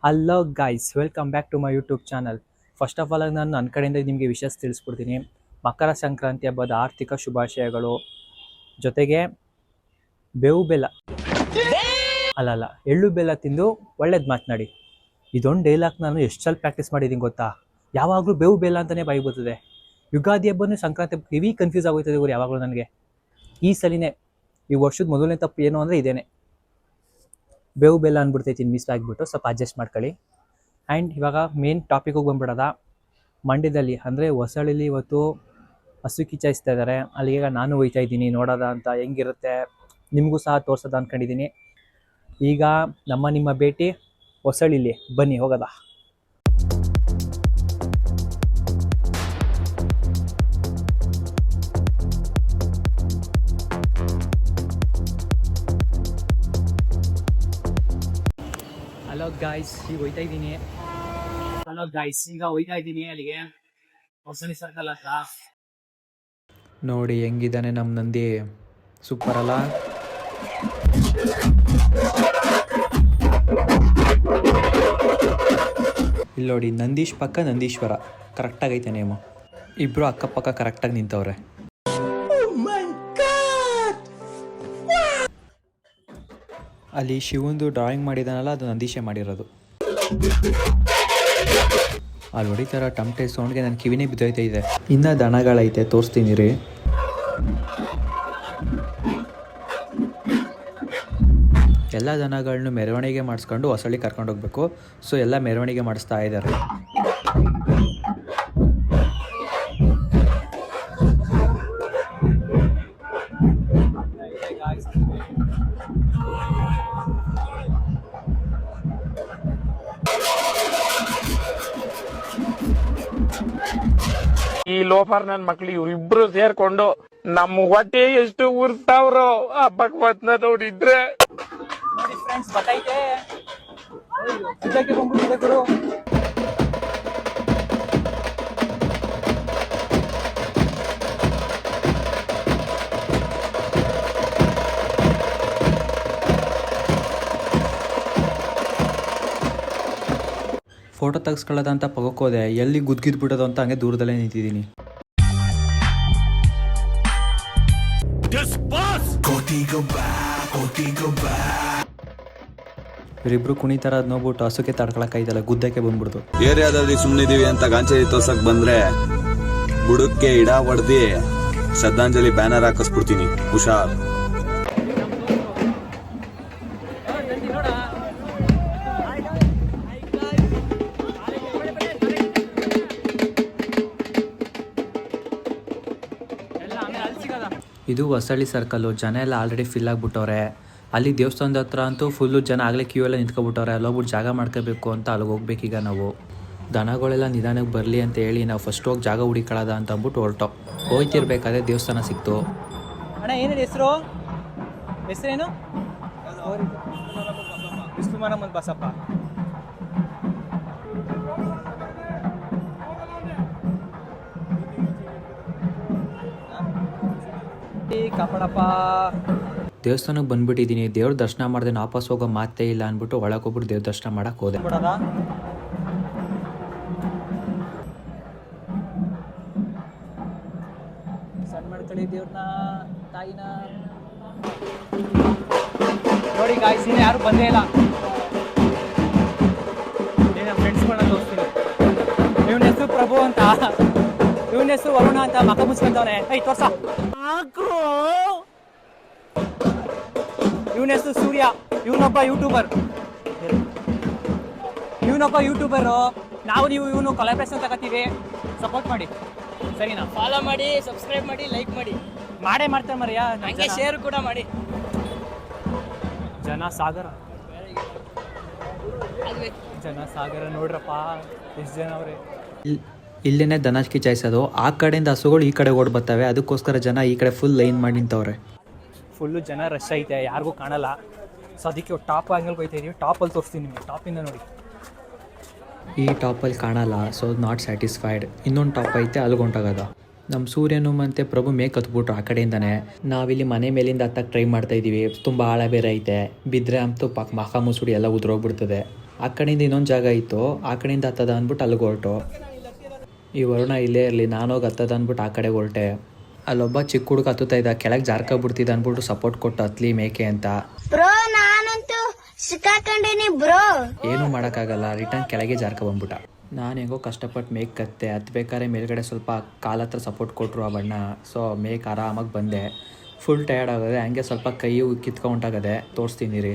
Hello guys, welcome back to my YouTube channel. First of all ನಾನು ನನ್ನ ಕಡೆಯಿಂದ ನಿಮಗೆ ವಿಷಯ ತಿಳಿಸ್ಬಿಡ್ತೀನಿ. ಮಕರ ಸಂಕ್ರಾಂತಿ ಹಬ್ಬದ ಆರ್ಥಿಕ ಶುಭಾಶಯಗಳು. ಜೊತೆಗೆ ಬೇವು ಬೆಲ್ಲ ಅಲ್ಲ ಎಳ್ಳು ಬೆಲ್ಲ ತಿಂದು ಒಳ್ಳೇದು ಮಾತನಾಡಿ. ಇದೊಂದು ಡೈಲಾಗ್ ನಾನು ಎಷ್ಟು ಸಲ ಪ್ರಾಕ್ಟೀಸ್ ಮಾಡಿದ್ದೀನಿ ಗೊತ್ತಾ. ಯಾವಾಗಲೂ ಬೇವು ಬೆಲ್ಲ ಅಂತಲೇ ಬಾಯಿ ಬರ್ತದೆ. ಯುಗಾದಿ ಹಬ್ಬನೂ ಸಂಕ್ರಾಂತಿ ಹಬ್ಬ ಹೆವಿ ಕನ್ಫ್ಯೂಸ್ ಆಗೋಯ್ತದೆ ಇವರು ಯಾವಾಗಲೂ ನನಗೆ. ಈ ಸಲಿನೇ ಈ ವರ್ಷದ ಮೊದಲನೇ ತಪ್ಪು ಏನು ಅಂದರೆ ಇದೇನೆ, ಬೇವು ಬೆಲ್ಲ ಅಂದ್ಬಿಡ್ತೈತೀನಿ ಮಿಸ್ ಆಗಿಬಿಟ್ಟು. ಸ್ವಲ್ಪ ಅಡ್ಜಸ್ಟ್ ಮಾಡ್ಕೊಳ್ಳಿ. ಆ್ಯಂಡ್ ಇವಾಗ ಮೇನ್ ಟಾಪಿಕಿಗೆ ಬಂದ್ಬಿಡೋದ. ಮಂಡ್ಯದಲ್ಲಿ ಅಂದರೆ ಹೊಸಳ್ಳಿಲಿ ಇವತ್ತು ಹಸು ಕಿಚ್ಚಾಯಿಸ್ತಾ ಇದ್ದಾರೆ. ಅಲ್ಲಿಗೆ ನಾನು ಹೋಗ್ತಾ ಇದ್ದೀನಿ ನೋಡೋದ ಅಂತ, ಹೆಂಗಿರುತ್ತೆ ನಿಮಗೂ ಸಹ ತೋರ್ಸೋದ ಅಂದ್ಕೊಂಡಿದ್ದೀನಿ. ಈಗ ನಿಮ್ಮ ಭೇಟಿ ಹೊಸಳ್ಳಿಲಿ, ಬನ್ನಿ ಹೋಗೋದ. ಹಲೋ ಗಾಯ್ಸ್, ಈಗ ಹೋಯ್ತಾ ಇದ್ದೀನಿ. ಅಲ್ಲಿಗೆ ಹೊಸಳ್ಳಿ ಸರ್ಕಲ್ ಹತ್ರ. ನೋಡಿ ಹೆಂಗಿದ್ದಾನೆ ನಮ್ಮ ನಂದಿ, ಸೂಪರ್ ಅಲ್ಲ. ಇಲ್ಲಿ ನೋಡಿ, ನಂದೀಶ್ ಪಕ್ಕ ನಂದೀಶ್ವರ ಕರೆಕ್ಟಾಗೈತೆ ನೇಮು. ಇಬ್ಬರು ಅಕ್ಕಪಕ್ಕ ಕರೆಕ್ಟಾಗಿ ನಿಂತವ್ರೆ. ಅಲ್ಲಿ ಶಿವಂದು ಡ್ರಾಯಿಂಗ್ ಮಾಡಿದಾನಲ್ಲ, ಅದು ನಂದೀಶೇ ಮಾಡಿರೋದು. ಅಲ್ಲಿ ಹೊಡಿತಾರ ಟಮಟೆ ಸೌಂಡ್ಗೆ ನನ್ನ ಕಿವಿನೇ ಬಿದ್ದೋಯ್ತಾ ಇದೆ. ಇನ್ನು ದನಗಳೈತೆ, ತೋರಿಸ್ತೀನಿ ರೀ. ಎಲ್ಲ ದನಗಳನ್ನೂ ಮೆರವಣಿಗೆ ಮಾಡಿಸ್ಕೊಂಡು ಹೊಸಳ್ಳಿ ಕರ್ಕೊಂಡು ಹೋಗ್ಬೇಕು. ಸೊ ಎಲ್ಲ ಮೆರವಣಿಗೆ ಮಾಡಿಸ್ತಾ ಇದ್ದಾರೆ. ಈ ಲೋಫರ್ ನನ್ ಮಕ್ಳು ಇವ್ರಿಬ್ರು ಸೇರ್ಕೊಂಡು ನಮ್ಮ ಹೊಟ್ಟೆ ಎಷ್ಟು ಉರ್ತಾವ್ರೋ ಹಬ್ಬಕ್ ಬಂದ ನೋಡಿದ್ರೆ. ಫೋಟೋ ತೆಗೆಸ್ಕೊಳ್ಳೋದಂತ ಪಗೋಕೋದೆ, ಎಲ್ಲಿ ಗುದ್ಗಿದ್ ಬಿಡೋದು ಅಂತ ಹಂಗೆ ದೂರದಲ್ಲೇ ನಿಂತಿದ್ದೀನಿ. ಇವರಿಬ್ರು ಕುಣಿತಾರ ಅದ್ ನೋಡ್ಬಿಟ್ಟು ಹಸುಕ್ಕೆ ತಡ್ಕೊಳಕ್ಕಾಯ್ತಲ್ಲ, ಗುದ್ದಕ್ಕೆ ಬಂದ್ಬಿಡ್ತು. ಏರಿಯಾದಲ್ಲಿ ಸುಮ್ಮನಿದೀವಿ ಅಂತ ಗಾಂಚೇರಿ ತೋರ್ಸಕ್ ಬಂದ್ರೆ ಬುಡಕ್ಕೆ ಇಡ ಹೊಡ್ದಿ ಶ್ರದ್ಧಾಂಜಲಿ ಬ್ಯಾನರ್ ಹಾಕಿಸ್ಬಿಡ್ತೀನಿ, ಹುಷಾರ್. ಇದು ಹೊಸಳ್ಳಿ ಸರ್ಕಲ್ಲು. ಜನ ಎಲ್ಲ ಆಲ್ರೆಡಿ ಫಿಲ್ ಆಗಿಬಿಟ್ಟವ್ರೆ. ಅಲ್ಲಿ ದೇವಸ್ಥಾನದ ಹತ್ರ ಅಂತೂ ಫುಲ್ಲು ಜನ ಆಗಲೇ ಕ್ಯೂ ಎಲ್ಲ ನಿಂತ್ಕೊಬಿಟ್ಟವ್ರೆ. ಅಲ್ಲೋಗ್ಬಿಟ್ಟು ಜಾಗ ಮಾಡ್ಕೋಬೇಕು ಅಂತ ಅಲ್ಲಿಗೆ ಹೋಗ್ಬೇಕೀಗ ನಾವು. ದನಗಳೆಲ್ಲ ನಿಧಾನಕ್ಕೆ ಬರಲಿ ಅಂತ ಹೇಳಿ ನಾವು ಫಸ್ಟ್ ಹೋಗಿ ಜಾಗ ಹುಡುಕೊಳ್ಳೋದ ಅಂತ ಅಂದ್ಬಿಟ್ಟು ಹೊರಟೋ. ಹೋಯ್ತಿರ್ಬೇಕಾದ್ರೆ ದೇವಸ್ಥಾನ ಸಿಕ್ತು. ಅಣ್ಣ ಏನೇನು ಹೆಸರೇನು? ವಿಷ್ಣುಮಾರಮ್ಮನ ಬಸಪ್ಪ. ಕಾಪಾಡಪ್ಪ. ದೇವಸ್ಥಾನಕ್ಕೆ ಬಂದ್ಬಿಟ್ಟಿದ್ದೀನಿ. ದೇವ್ರ ದರ್ಶನ ಮಾಡಿದೆ, ವಾಪಸ್ ಹೋಗೋ ಮಾತೇ ಇಲ್ಲ ಅಂದ್ಬಿಟ್ಟು ಒಳಗೋಗ್ಬಿಟ್ಟು ದೇವ್ರ ದರ್ಶನ ಮಾಡಕ್ಕೆ ಹೋದೆ. ಸಣ್ಣ ಮಾಡ್ಕೊಳ್ಳಿ ದೇವ್ರನ್ನ, ತಾಯಿನ ನೋಡಿ. ಗಾಯ್ಸಿನ ಯಾರು ಬಂದೇ ಇಲ್ಲ. ನಮ್ಮ ಫ್ರೆಂಡ್ಸ್ಗಳನ್ನ ತೋರಿಸ್ತೀನಿ. ಇವನ ಹೆಸರು ಪ್ರಭು ಅಂತ, ಇವನ ಹೆಸರು ವರುಣ ಅಂತ. ಮಕ ಮುಚ್ಕೊಂತವನೆ. ಐ ತೋರ್ಸ. ಇವನ ಹೆಸರು ಸೂರ್ಯ. ಇವನೊಬ್ಬ ಯೂಟ್ಯೂಬರು. ನಾವು ನೀವು ಇವನು ಕೊಲಾಬ್ರೇಷನ್ ತಗೋತೀವಿ, ಸಪೋರ್ಟ್ ಮಾಡಿ, ಸರಿನಾ? ಫಾಲೋ ಮಾಡಿ, ಸಬ್ಸ್ಕ್ರೈಬ್ ಮಾಡಿ, ಲೈಕ್ ಮಾಡಿ. ಮಾಡ್ತಾರೆ ಮರ್ಯಾ. ಹಂಗೆ ಶೇರ್ ಕೂಡ ಮಾಡಿ. ಜನ ಸಾಗರ ನೋಡ್ರಪ್ಪ, ಎಷ್ಟು ಜನ ಅವ್ರೆ. ಇಲ್ಲೇನೆ ದನ ಕಿಚಾಯಿಸೋದು. ಆ ಕಡೆಯಿಂದ ಹಸುಗಳು ಈ ಕಡೆ ಓಡ್ ಬರ್ತವೆ. ಅದಕ್ಕೋಸ್ಕರ ಜನ ಈ ಕಡೆ ಫುಲ್ ಲೈನ್ ಮಾಡಿ ನಿಂತವ್ರೆ. ಫುಲ್ಲು ಜನ ರಶ್ ಐತೆ, ಯಾರಿಗೂ ಕಾಣಲ್ಲ. ಸೊ ಅದಕ್ಕೆ ಟಾಪ್ ಆ್ಯಂಗಲ್ಗೆ ಹೋಗ್ತಾ ಇದೀವಿ. ಟಾಪಲ್ಲಿ ತೋರಿಸ್ತೀನಿ ನಿಮಗೆ. ಟಾಪಿಂದ ನೋಡಿ. ಈ ಟಾಪಲ್ಲಿ ಕಾಣಲ್ಲ, ಸೊ ನಾಟ್ ಸ್ಯಾಟಿಸ್ಫೈಡ್. ಇನ್ನೊಂದು ಟಾಪ್ ಐತೆ, ಅಲ್ಲಿಗೆ ಹೊಂಟೋಗೋದು. ನಮ್ಮ ಸೂರ್ಯನು ಮತ್ತು ಪ್ರಭು ಮೇಕ್ ಹತ್ಬಿಟ್ರು ಆ ಕಡೆಯಿಂದನೇ. ನಾವಿಲ್ಲಿ ಮನೆ ಮೇಲಿಂದ ಹತ್ತಕ್ಕೆ ಟ್ರೈ ಮಾಡ್ತಾಯಿದ್ದೀವಿ. ತುಂಬ ಆಳ ಬೇರೆ ಐತೆ. ಬಿದ್ದರೆ ಅಂತೂ ಮಖ ಮುಸುಡಿ ಎಲ್ಲ ಉದ್ರೋಗ್ಬಿಡ್ತದೆ. ಆ ಕಡೆಯಿಂದ ಇನ್ನೊಂದು ಜಾಗ ಇತ್ತು, ಆ ಕಡೆಯಿಂದ ಹತ್ತದ ಅಂದ್ಬಿಟ್ಟು ಅಲ್ಲಿಗೆ ಹೊರಟು. ಈ ವರುಣ ಇಲ್ಲೇ ಇರಲಿ, ನಾನೋಗಿ ಹತ್ತದ ಅಂದ್ಬಿಟ್ಟು ಆ ಕಡೆಗೆ ಹೊರಟೆ. ಅಲ್ಲೊಬ್ಬ ಚಿಕ್ಕ ಹುಡುಗ ಹತ್ತುತ್ತಾ ಇದ್ದ, ಕೆಳಗೆ ಜಾರ್ಕೊಬಿಡ್ತಿದ್ದ ಅಂದ್ಬಿಟ್ಟು ಸಪೋರ್ಟ್ ಕೊಟ್ಟು ಹತ್ಲಿ ಮೇಕೆ ಅಂತ. ನಾನಂತೂ ಸಿಕ್ಕಾಕೊಂಡಿನಿ ಬ್ರೋ. ಏನೂ ಮಾಡೋಕ್ಕಾಗಲ್ಲ, ರಿಟರ್ನ್ ಕೆಳಗೆ ಜಾರ್ಕೊಬಂದ್ಬಿಟ್ಟ. ನಾನು ಹೆಂಗೋ ಕಷ್ಟಪಟ್ಟು ಮೇಕ್ ಕತ್ತೆ, ಹತ್ಬೇಕಾದ್ರೆ ಮೇಲ್ಗಡೆ ಸ್ವಲ್ಪ ಕಾಲ ಹತ್ರ ಸಪೋರ್ಟ್ ಕೊಟ್ಟರು ಆ ಬಣ್ಣ. ಸೊ ಮೇಕ್ ಆರಾಮಾಗಿ ಬಂದೆ. ಫುಲ್ ಟಯರ್ಡ್ ಆಗೋದೆ, ಹಂಗೆ ಸ್ವಲ್ಪ ಕೈ ಕಿತ್ಕೊಂಡಾಗದೆ, ತೋರಿಸ್ತೀನಿ ರೀ.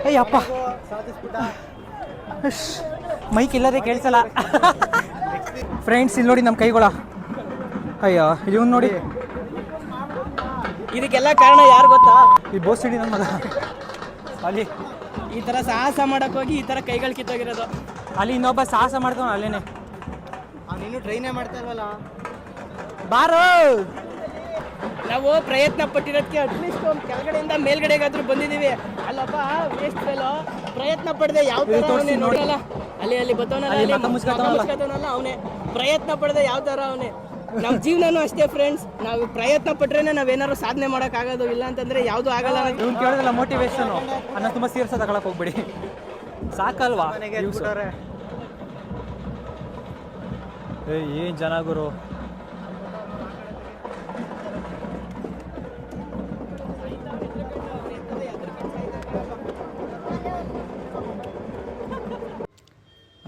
ಅಯ್ಯಪ್ಪ, ಮೈಕ್ ಇಲ್ಲದೆ ಕೇಳಿಸಲ್ಲ. ಫ್ರೆಂಡ್ಸ್ ಇಲ್ಲಿ ನೋಡಿ ನಮ್ಮ ಕೈಗಳ. ಅಯ್ಯೋ ಇವನು ನೋಡಿ, ಇದಕ್ಕೆಲ್ಲ ಕಾರಣ ಯಾರು ಗೊತ್ತಾ? ಈ ಬೋಸಿಡಿ ನನ್ನ ಮಗ. ಅಲ್ಲಿ ಈ ತರ ಸಾಹಸ ಮಾಡಕ್ ಹೋಗಿ ಈ ತರ ಕೈಗಳು ಕಿತ್ತೋಗಿರೋದು. ಅಲ್ಲಿ ಇನ್ನೊಬ್ಬ ಸಾಹಸ ಮಾಡ್ತಾವ ಅಲ್ಲೇನೆ. ನೀನು ಟ್ರೈನೇ ಮಾಡ್ತಾ ಇಲ್ವಲ್ಲ. ಬಾರೋ, ನಾವು ಪ್ರಯತ್ನ ಪಟ್ಟಿರೋದಕ್ಕೆ ಅಟ್ಲೀಸ್ಟ್ ಒಂದು ಕೆಳಗಡೆಯಿಂದ ಮೇಲ್ಗಡೆಗಾದ್ರೂ ಬಂದಿದ್ದೀವಿ. ಅಲ್ಲಪ್ಪ ವೇಸ್ಟ್ ಫೆಲೋ, ಪ್ರಯತ್ನ ಪಡದೆ ಯಾವ ತರ ಅವನೇ ನೋಡಲ್ಲ. ಅಲ್ಲಿ ಬತ್ತವನಲ್ಲ ಅವನೇ, ಪ್ರಯತ್ನ ಪಡದೆ ಯಾವ ತರ ಅವನೇ. ನಮ್ಮ ಜೀವನನೂ ಅಷ್ಟೇ ಫ್ರೆಂಡ್ಸ್, ನಾವು ಪ್ರಯತ್ನ ಪಟ್ರೇನೆ ನಾವೇನಾದ್ರು ಸಾಧನೆ ಮಾಡೋಕ್ಕಾಗೋದು, ಇಲ್ಲ ಅಂತಂದ್ರೆ ಯಾವುದು ಆಗಲ್ಲ. ಇವ್ನು ಕೇಳಿದ್ರಲ್ಲ ಮೋಟಿವೇಶನು, ಅನ್ನ ತುಂಬ ಸೀರಿಯಸ್ ತಗೊಳಕ್ ಹೋಗ್ಬಿಡಿ, ಸಾಕಲ್ವಾ? ಏನು ಜನ ಗುರು.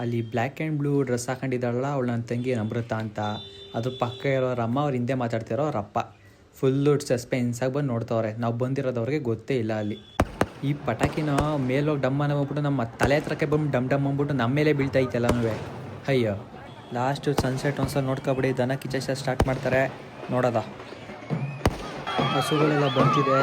ಅಲ್ಲಿ ಬ್ಲ್ಯಾಕ್ ಆ್ಯಂಡ್ ಬ್ಲೂ ಡ್ರೆಸ್ ಹಾಕೊಂಡಿದ್ದಾಳಲ್ಲ ಅವಳು ನನ್ನ ತಂಗಿ ಅಮೃತ ಅಂತ. ಅದ್ರ ಪಕ್ಕ ಇರೋರ ಅಮ್ಮ, ಅವ್ರ ಹಿಂದೆ ಮಾತಾಡ್ತಿರೋ ಅವ್ರ ಅಪ್ಪ. ಫುಲ್ಲು ಸಸ್ಪೆನ್ಸಾಗಿ ಬಂದು ನೋಡ್ತವ್ರೆ. ನಾವು ಬಂದಿರೋದವ್ರಿಗೆ ಗೊತ್ತೇ ಇಲ್ಲ. ಅಲ್ಲಿ ಈ ಪಟಾಕಿನ ಮೇಲೋಗಿ ಡಮ್ಮನ ಹೋಗ್ಬಿಟ್ಟು ನಮ್ಮ ತಲೆ ಹತ್ರಕ್ಕೆ ಬಂದು ಡಮ್ ಅಂದ್ಬಿಟ್ಟು ನಮ್ಮ ಮೇಲೆ ಬೀಳ್ತಾ ಇತ್ತಲ್ಲವೇ. ಅಯ್ಯೋ, ಲಾಸ್ಟು ಸನ್ಸೆಟ್ ಒಂದ್ಸಲ ನೋಡ್ಕೊಬಿಡಿ. ದನ ಕಿಚ್ಚ ಸ್ಟಾರ್ಟ್ ಮಾಡ್ತಾರೆ ನೋಡೋದ. ಹಸುಗಳೆಲ್ಲ ಬಂತಿದೆ.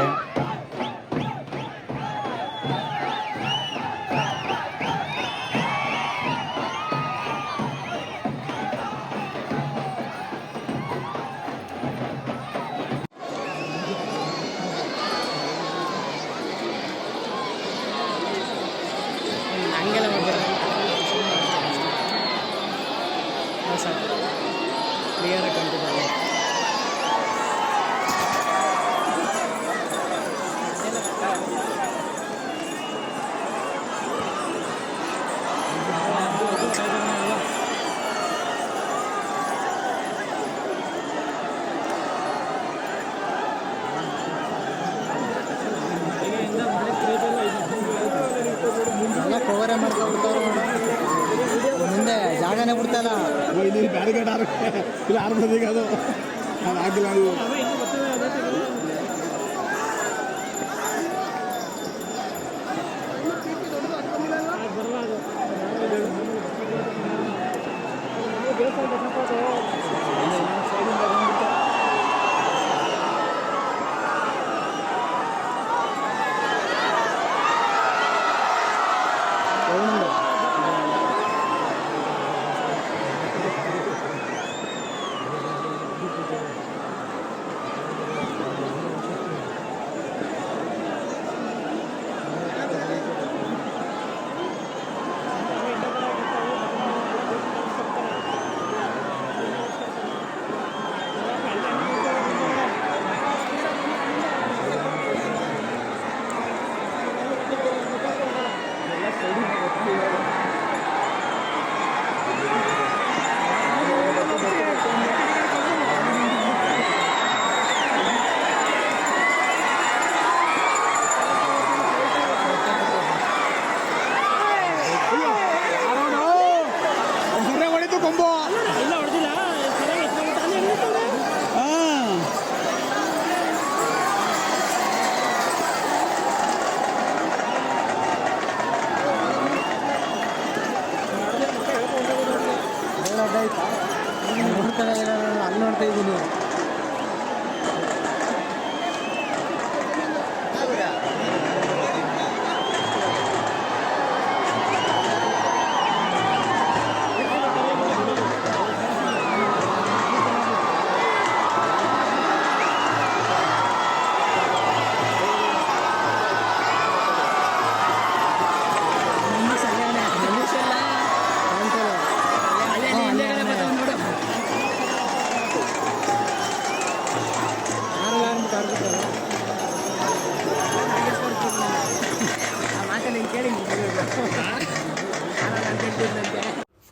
ಹಂಗೆಲ್ಲ ಮಾಡ್ತಾರೆ ಕ್ಲಿಯರ್ ಕಾಣ್ತಿದ್ದಾರೆ. ಕವರೇ ಮಾಡ್ಕೊಬಿಡ್ತಾರ, ಮುಂದೆ ಜಾಗನೇ ಬಿಡ್ತಾರ. ಬ್ಯಾರಿಗೇಡ್ ಇಲ್ಲ ಆರ್ಬಿಡೋದೀಗ, ಅದು ಆಗಿಲ್ಲ.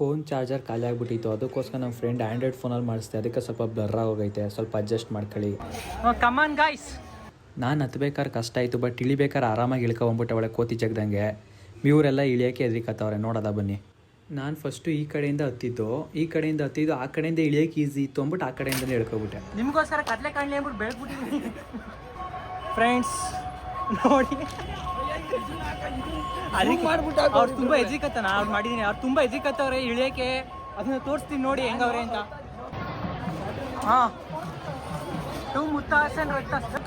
ಫೋನ್ ಚಾರ್ಜರ್ ಖಾಲಿ ಆಗಿಬಿಟ್ಟಿತ್ತು, ಅದಕ್ಕೋಸ್ಕರ ನಮ್ಮ ಫ್ರೆಂಡ್ ಆ್ಯಂಡ್ರಾಯ್ಡ್ ಫೋನಲ್ಲಿ ಮಾಡಿಸ್ದೆ, ಅದಕ್ಕೆ ಸ್ವಲ್ಪ ಬ್ಲರ್ ಆಗೋಗೈತೆ, ಸ್ವಲ್ಪ ಅಡ್ಜಸ್ಟ್ ಮಾಡ್ಕೊಳ್ಳಿ. ಕಮಾನ್ ಗಾಯ್ಸ್. ನಾನು ಹತ್ಬೇಕಾದ್ರೆ ಕಷ್ಟ ಆಯಿತು, ಬಟ್ ಇಳಿಬೇಕಾದ್ರೆ ಆರಾಮಾಗಿ ಇಳ್ಕೊಂಬಿಟ್ಟೆ ಒಳ್ಳೆ ಕೋತಿ ಜಗ್ದಂಗೆ. ಇವರೆಲ್ಲ ಇಳಿಯೋಕ್ಕೆ ಎದ್ರಿಕತ್ತವ್ರೆ, ನೋಡೋದ ಬನ್ನಿ. ನಾನು ಫಸ್ಟು ಈ ಕಡೆಯಿಂದ ಹತ್ತಿದ್ದು ಆ ಕಡೆಯಿಂದ ಇಳಿಯೋಕೆ ಈಸಿ ಇತ್ತು ಅಂದ್ಬಿಟ್ಟು ಆ ಕಡೆಯಿಂದಲೇ ಇಳ್ಕೊಬಿಟ್ಟೆ. ನಿಮಗೋಸ್ಕರ ಕಡಲೆ ಕಾಣಲಿ ಅಂದ್ಬಿಟ್ಟು ಬೆಳಗ್ಬಿಟ್ಟಿದ್ದೀನಿ ಫ್ರೆಂಡ್ಸ್. ನೋಡಿ ಅವ್ರು ತುಂಬ ಎಜ್ರಿಕತ್ತಾನ ಅವ್ರು ಮಾಡಿದ್ದೀನಿ. ಅವ್ರು ತುಂಬ ಎಜ್ರಿಕತ್ತವ್ರೆ ಇಳಿಯೋಕ್ಕೆ, ಅದನ್ನ ತೋರಿಸ್ತೀನಿ ನೋಡಿ ಹೆಂಗವ್ರೆ ಅಂತ. ಹಾಂ ಟೂ ಮುತ್ತಾಸನ್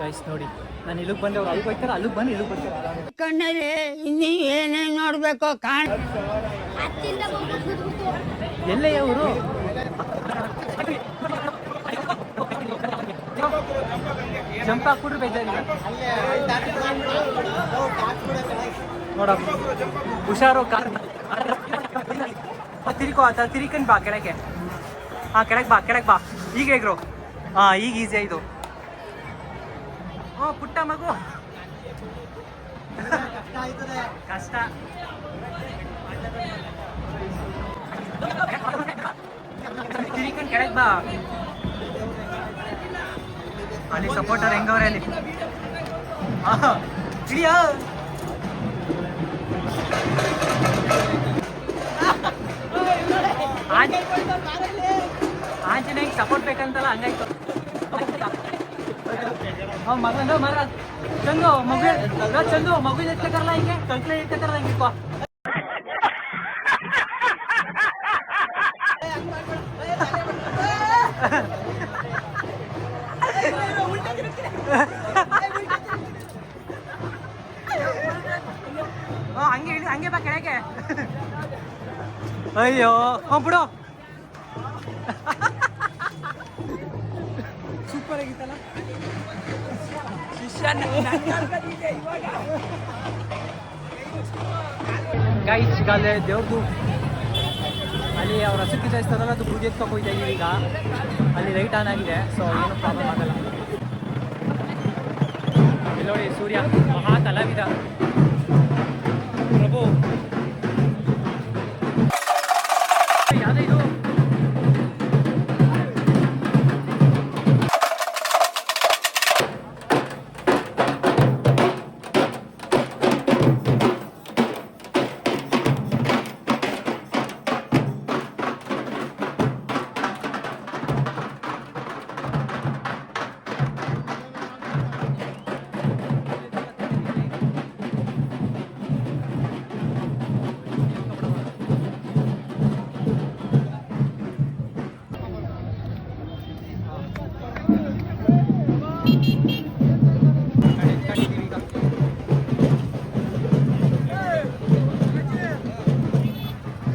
ಗೈಸ್ ನೋಡಿ, ನಾನು ಇಲ್ಲಿಗೆ ಬಂದೆ, ಅವ್ರು ಅಲ್ಲಿಗೆ ಹೋಗ್ತಾರೆ, ಅಲ್ಲಿಗೆ ಬಂದು ಇಲ್ಲಿಗೆ ಬರ್ತಾರೆ. ಕಣ್ಣಲ್ಲಿ ಇನ್ನೀ ಏನೇನು ನೋಡ್ಬೇಕೋ ಎಲ್ಲೇ ಅವರು ಜಂಪ್ ಹಾಕ್ಬಿಟ್ರು ಬೇಜಾರಿಲ್ಲ ನೋಡಪ್ಪ. ಹುಷಾರು, ಕಾರ್ ತಿರ್ಕೋ ಆತ, ತಿರ್ಕೊಂಡು ಬಾ ಕೆಳಗೆ. ಹಾಂ ಕೆಳಗೆ ಬಾ ಈಗ ಹೇಗ್ರು. ಹಾಂ ಈಗ ಈಸಿ ಆಯಿತು. ಓ ಪುಟ್ಟ ಮಗು, ಕಷ್ಟ. ತಿರ್ಕೊಂಡು ಕೆಳಗೆ ಬಾ. ಅಲ್ಲಿ ಸಪೋರ್ಟರ್ ಹೆಂಗವ್ರೆ ಅಲ್ಲಿ. ಇಳಿಯ ಆಂಜನೇಯ ಸಪೋರ್ಟ್ ಬೇಕಂತಲ್ಲ, ಹಂಗಾಯ್ತು. ಮಗ ಚಂದು ಮಗು ಎತ್ಕರಲ್ಲ, ಹಿಂಗೆ ಕಲ್ಕಲೆ ಎತ್ಕರಲ್ಲ ಹಿಂಗೆ. ಹಂಗೆ ಬಾ ಕೆಳಗೆ. ಅಯ್ಯೋ ಬಿಡು, ಸೂಪರ್ ಆಗಿತ್ತಲ್ಲ. ಗೈಸ್ ಈಗ ಅಲ್ಲೇ ದೇವ್ರದ್ದು ಅಲ್ಲಿ ಅವ್ರ ಹಸಕ್ಕೆ ಜಾಯಿಸ್ತಾರಲ್ಲ, ಅದು ಬೂದಿ ಎತ್ಕೊಂಡು ಹೋಗ್ತಾ ಇದೀವಿ ಈಗ. ಅಲ್ಲಿ ಲೈಟ್ ಆನ್ ಆಗಿದೆ, ಸೊ ಏನು ಪ್ರಾಬ್ಲಮ್ ಆಗಲ್ಲ. ಇಲ್ಲಿ ನೋಡಿ ಸೂರ್ಯ ಮಹಾ ಕಲಾವಿದ ಪ್ರಭು. ಯಾವುದೇ ಇದು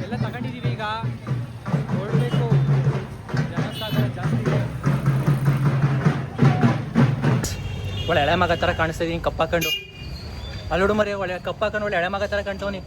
ಎಲ್ಲ ತಗೊಂಡಿದ್ದೀವಿ ಈಗ, ಹೊರಡಬೇಕು. ಜನಸಾಗರ ಜಾಸ್ತಿ ಇದೆ. ಒಳ್ಳೆ ಎಳೆ ಮಗ ಥರ ಕಾಣಿಸ್ತಾ ಇದೀನಿ ಕಪ್ಪಾಕೊಂಡು. ಅಲ್ಲೋಡು ಮರಿ, ಒಳ್ಳೆ ಕಪ್ಪಾಕೊಂಡು ಒಳ್ಳೆ ಎಳೆ ಮಗ ಥರ ಕಾಣ್ತವನಿ.